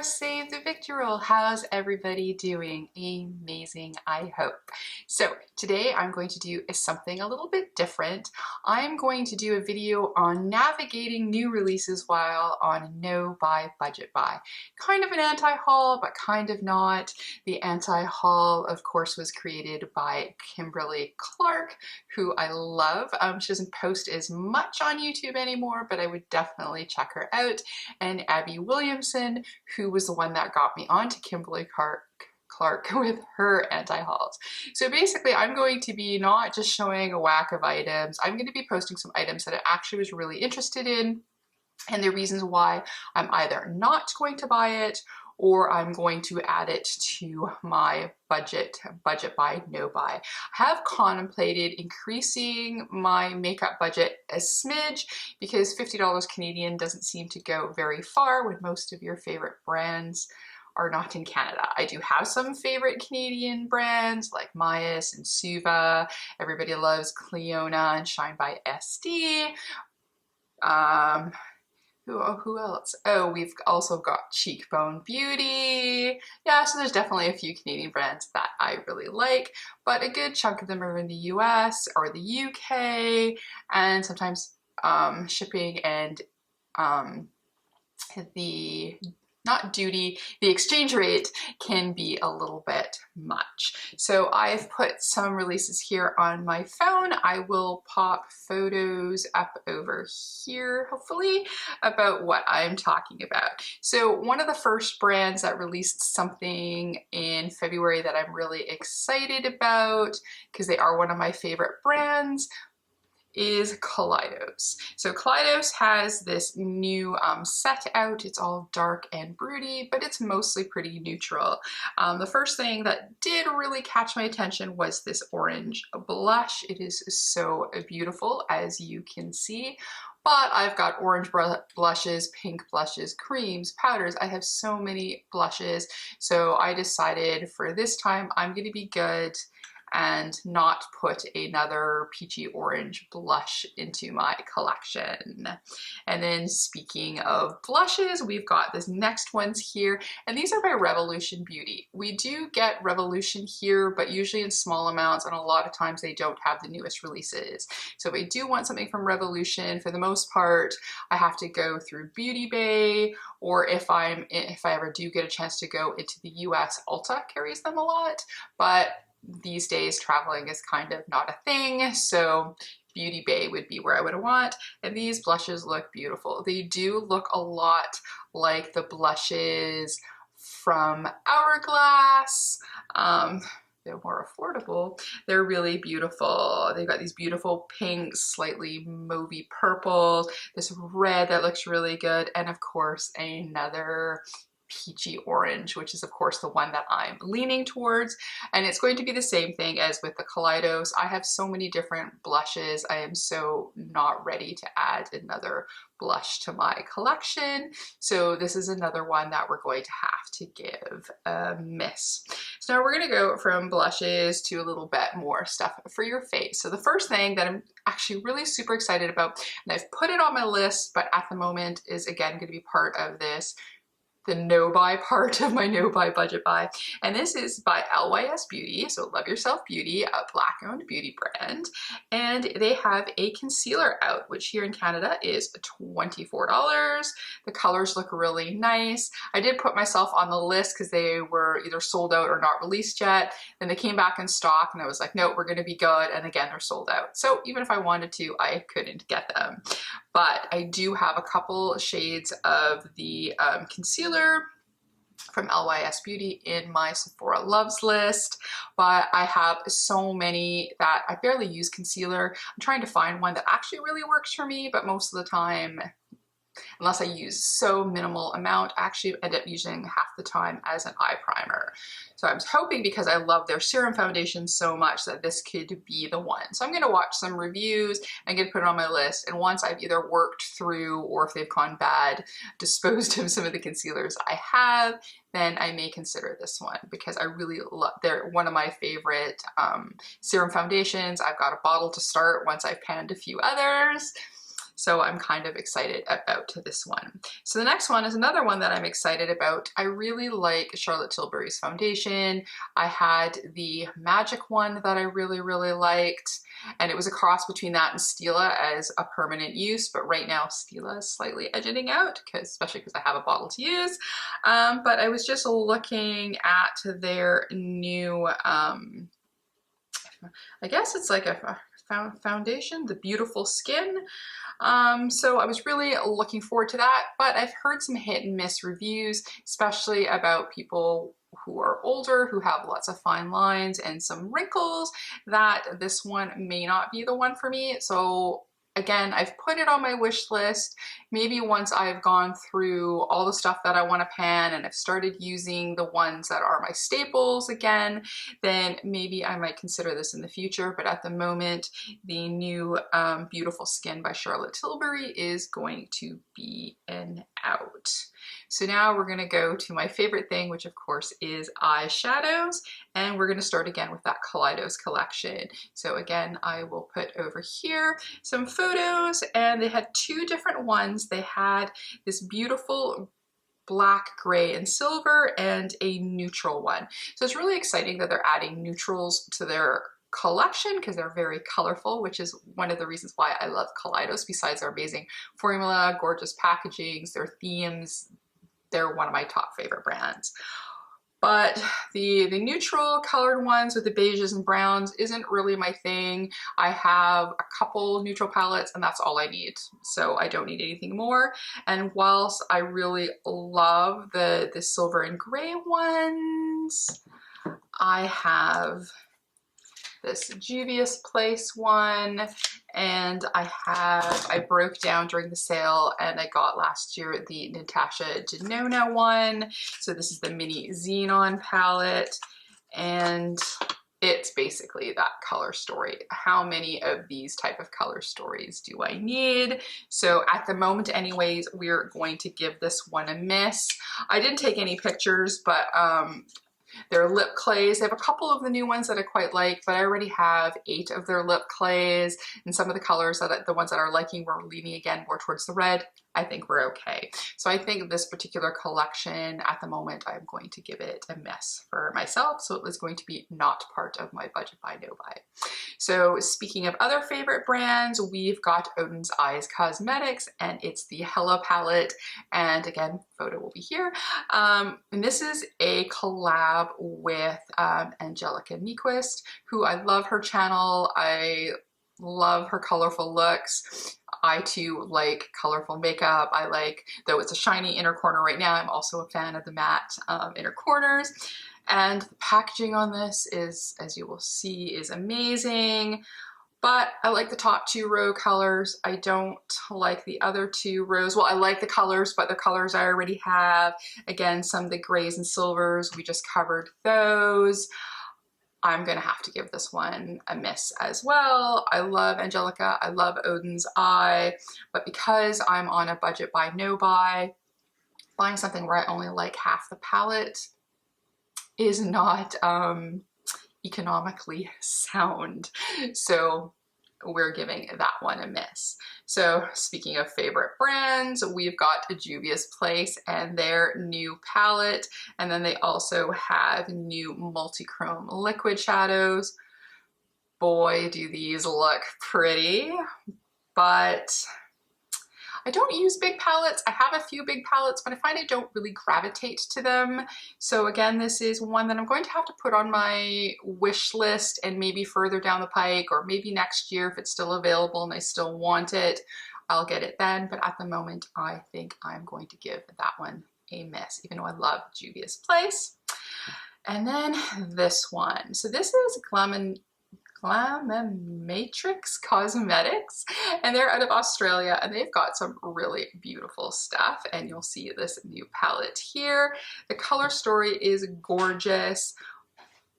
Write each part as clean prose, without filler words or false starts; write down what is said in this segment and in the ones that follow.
for Save the Victual. How's everybody doing? Amazing, I hope. So today I'm going to do something a little bit different. I'm going to do a video on navigating new releases while on a no buy budget buy. Kind of an anti-haul, but kind of not. The anti-haul, of course, was created by Kimberly Clark, who I love. She doesn't post as much on YouTube anymore, but I would definitely check her out. And Abby Williamson, who was the one that got me onto Kimberly Clark with her anti-hauls. So basically, I'm going to be not just showing a whack of items, I'm going to be posting some items that I actually was really interested in and the reasons why I'm either not going to buy it or I'm going to add it to my budget buy, no buy. I have contemplated increasing my makeup budget a smidge because $50 Canadian doesn't seem to go very far when most of your favorite brands are not in Canada. I do have some favorite Canadian brands like Myas and Suva. Everybody loves Cleona and Shine by SD. Who else? Oh, we've also got Cheekbone Beauty. Yeah, so there's definitely a few Canadian brands that I really like, but a good chunk of them are in the US or the UK, and sometimes shipping and the exchange rate can be a little bit much. So I've put some releases here on my phone. I will pop photos up over here, hopefully, about what I'm talking about. So one of the first brands that released something in February that I'm really excited about, because they are one of my favorite brands, is Collidos. So Collidos has this new set out. It's all dark and broody, but it's mostly pretty neutral. The first thing that did really catch my attention was this orange blush. It is so beautiful, as you can see. But I've got orange blushes, pink blushes, creams, powders. I have so many blushes. So I decided for this time I'm going to be good and not put another peachy orange blush into my collection. And then speaking of blushes, we've got this next ones here, and these are by Revolution Beauty. We do get Revolution here, but usually in small amounts, and a lot of times they don't have the newest releases. So if I do want something from Revolution, for the most part, I have to go through Beauty Bay, or if I ever do get a chance to go into the US, Ulta carries them a lot, but these days traveling is kind of not a thing, so Beauty Bay would be where I would want. And these blushes look beautiful. They do look a lot like the blushes from Hourglass. They're more affordable. They're really beautiful. They've got these beautiful pinks, slightly mauvey purple, this red that looks really good, and of course another peachy orange, which is of course the one that I'm leaning towards. And it's going to be the same thing as with the Collidos. I have so many different blushes. I am so not ready to add another blush to my collection. So this is another one that we're going to have to give a miss. So now we're going to go from blushes to a little bit more stuff for your face. So the first thing that I'm actually really super excited about, and I've put it on my list, but at the moment is again going to be part of the no buy part of my no buy budget buy. And this is by LYS Beauty, so Love Yourself Beauty, a black owned beauty brand. And they have a concealer out, which here in Canada is $24. The colors look really nice. I did put myself on the list because they were either sold out or not released yet. Then they came back in stock and I was like, no, we're gonna be good. And again, they're sold out. So even if I wanted to, I couldn't get them. But I do have a couple shades of the concealer from LYS Beauty in my Sephora Loves list, but I have so many that I barely use concealer. I'm trying to find one that actually really works for me, but most of the time, unless I use so minimal amount, I actually end up using half the time as an eye primer. So I was hoping, because I love their serum foundation so much, that this could be the one. So I'm going to watch some reviews and get to put it on my list. And once I've either worked through, or if they've gone bad, disposed of some of the concealers I have, then I may consider this one, because I really love, they're one of my favorite serum foundations. I've got a bottle to start once I've panned a few others. So I'm kind of excited about this one. So the next one is another one that I'm excited about. I really like Charlotte Tilbury's foundation. I had the Magic one that I really, really liked. And it was a cross between that and Stila as a permanent use, but right now Stila is slightly edging out, especially because I have a bottle to use. But I was just looking at their new, I guess it's like a foundation, the Beautiful Skin. So I was really looking forward to that, but I've heard some hit and miss reviews, especially about people who are older, who have lots of fine lines and some wrinkles, that this one may not be the one for me. So again, I've put it on my wish list. Maybe once I've gone through all the stuff that I want to pan and I've started using the ones that are my staples again, then maybe I might consider this in the future. But at the moment, the new Beautiful Skin by Charlotte Tilbury is going to be an out. So now we're going to go to my favorite thing, which of course is eyeshadows, and we're going to start again with that Collidos collection. So again, I will put over here some photos, and they had two different ones. They had this beautiful black, gray, and silver, and a neutral one. So it's really exciting that they're adding neutrals to their collection because they're very colorful, which is one of the reasons why I love Collidos. Besides their amazing formula, gorgeous packagings, their themes, they're one of my top favorite brands. But the neutral colored ones with the beiges and browns isn't really my thing. I have a couple neutral palettes and that's all I need. So I don't need anything more. And whilst I really love the silver and gray ones, I have this Juvia's Place one, and I broke down during the sale and I got last year the Natasha Denona one. So this is the mini Xenon palette, and it's basically that color story. How many of these type of color stories do I need? So at the moment anyways, we're going to give this one a miss. I didn't take any pictures, but their lip clays, they have a couple of the new ones that I quite like, but I already have 8 of their lip clays, and some of the colors that the ones that are liking were leaning again more towards the red. I think we're okay. So I think this particular collection at the moment, I'm going to give it a miss for myself. So it was going to be not part of my budget buy, no buy. So speaking of other favorite brands, we've got Odin's Eyes Cosmetics, and it's the Hello palette. And again, photo will be here. And this is a collab with Angelica Nyquist, who I love her channel. I love her colorful looks. I too like colorful makeup. I like, though it's a shiny inner corner right now, I'm also a fan of the matte inner corners. And the packaging on this is, as you will see, is amazing. But I like the top 2 row colors. I don't like the other 2 rows. Well, I like the colors, but the colors I already have. Again, some of the grays and silvers, we just covered those. I'm gonna have to give this one a miss as well. I love Angelica, I love Odin's Eye, but because I'm on a budget buy, no buy, buying something where I only like half the palette is not economically sound. So we're giving that one a miss. So speaking of favorite brands, we've got Juvia's Place and their new palette, and then they also have new multi-chrome liquid shadows. Boy, do these look pretty, but I don't use big palettes. I have a few big palettes, but I find I don't really gravitate to them. So again, this is one that I'm going to have to put on my wish list, and maybe further down the pike, or maybe next year if it's still available and I still want it, I'll get it then. But at the moment, I think I'm going to give that one a miss, even though I love Juvia's Place. And then this one. So this is Matrix Cosmetics, and they're out of Australia, and they've got some really beautiful stuff, and you'll see this new palette here. The color story is gorgeous,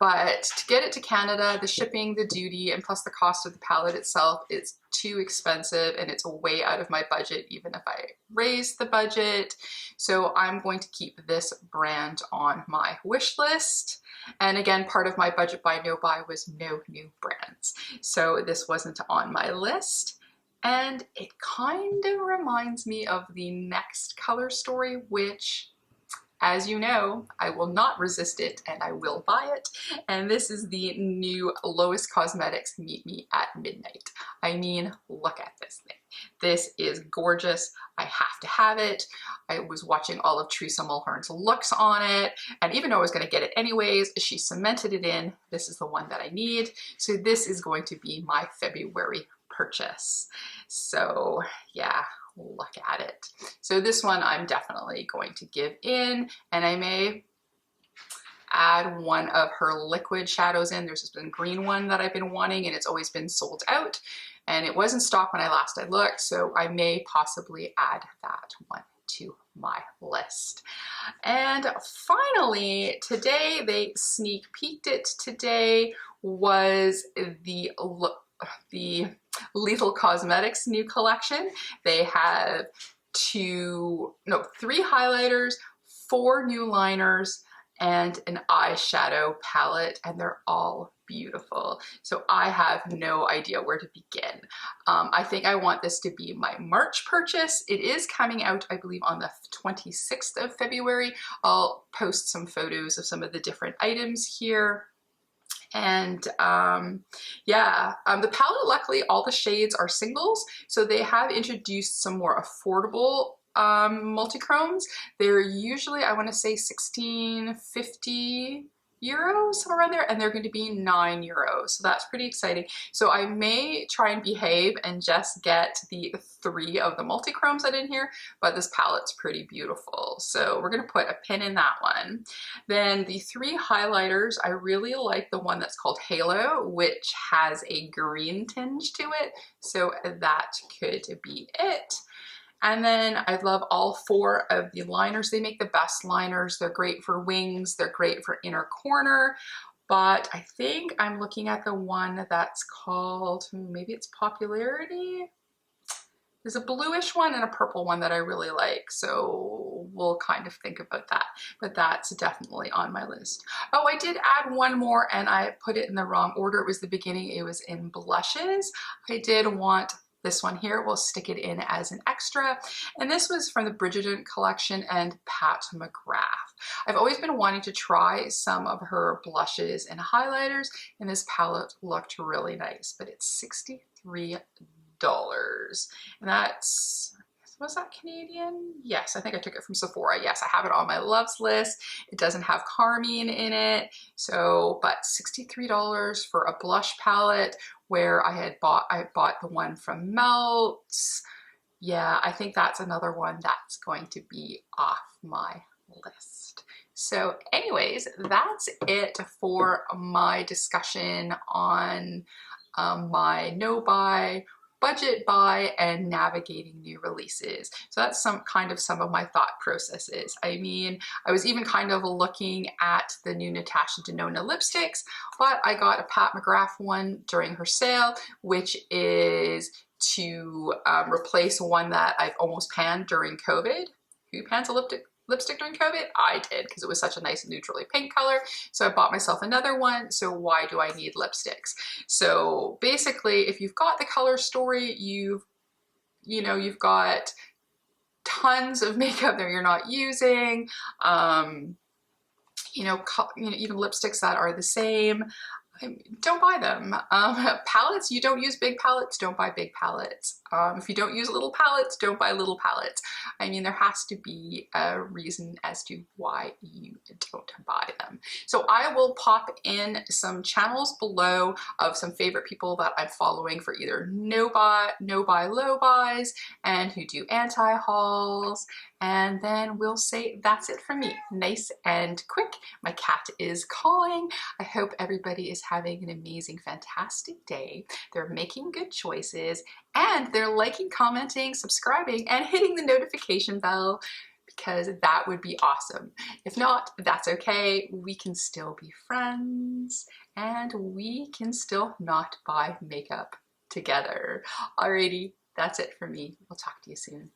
but to get it to Canada, the shipping, the duty, and plus the cost of the palette itself is too expensive, and it's way out of my budget even if I raise the budget. So I'm going to keep this brand on my wish list. And again, part of my budget buy, no buy was no new brands. So this wasn't on my list. And it kind of reminds me of the next color story, which, as you know, I will not resist it and I will buy it. And this is the new Lois Cosmetics Meet Me at Midnight. I mean, look at this thing. This is gorgeous. I have to have it. I was watching all of Teresa Mulhern's looks on it, and even though I was going to get it anyways, she cemented it in. This is the one that I need. So this is going to be my February purchase. So yeah, look at it. So this one I'm definitely going to give in, and I may add one of her liquid shadows in. There's this green one that I've been wanting and it's always been sold out, and it was in stock when I looked, so I may possibly add that one to my list. And finally, today, they sneak peeked it today, was the Lethal Cosmetics new collection. They have three highlighters, 4 new liners, and an eyeshadow palette, and they're all beautiful. So I have no idea where to begin. I think I want this to be my March purchase. It is coming out, I believe, on the 26th of February. I'll post some photos of some of the different items here. And yeah, the palette, luckily all the shades are singles, so they have introduced some more affordable multi-chromes. They're usually, I want to say, €16.50, somewhere around there, and they're going to be €9, so that's pretty exciting. So I may try and behave and just get the 3 of the multi-chromes that are in here, but this palette's pretty beautiful, so we're going to put a pin in that one. Then the 3 highlighters, I really like the one that's called Halo, which has a green tinge to it, so that could be it. And then I love all 4 of the liners. They make the best liners. They're great for wings. They're great for inner corner. But I think I'm looking at the one that's called, maybe it's Popularity. There's a bluish one and a purple one that I really like. So we'll kind of think about that. But that's definitely on my list. Oh, I did add one more and I put it in the wrong order. It was the beginning. It was in blushes. I did want this one here. We'll stick it in as an extra. And this was from the Bridgerton collection and Pat McGrath. I've always been wanting to try some of her blushes and highlighters, and this palette looked really nice, but it's $63. And that's, was that Canadian? Yes, I think I took it from Sephora. Yes, I have it on my loves list. It doesn't have carmine in it. So, but $63 for a blush palette, where I bought the one from Melts. Yeah, I think that's another one that's going to be off my list. So anyways, that's it for my discussion on my no-buy, budget buy, and navigating new releases. So that's some of my thought processes. I mean, I was even kind of looking at the new Natasha Denona lipsticks, but I got a Pat McGrath one during her sale, which is to replace one that I've almost panned during COVID. Who pans a lipstick during COVID? I did, because it was such a nice neutrally pink color. So I bought myself another one. So why do I need lipsticks? So basically, if you've got the color story, you've got tons of makeup that you're not using, even lipsticks that are the same. Don't buy them. Palettes, you don't use big palettes, don't buy big palettes. If you don't use little palettes, don't buy little palettes. I mean, there has to be a reason as to why you don't buy them. So I will pop in some channels below of some favorite people that I'm following for either no buy, low buys, and who do anti-hauls. And then we'll say that's it for me. Nice and quick. My cat is calling. I hope everybody is having an amazing, fantastic day. They're making good choices, and they're liking, commenting, subscribing, and hitting the notification bell, because that would be awesome. If not, that's okay. We can still be friends, and we can still not buy makeup together. Alrighty, that's it for me. We'll talk to you soon.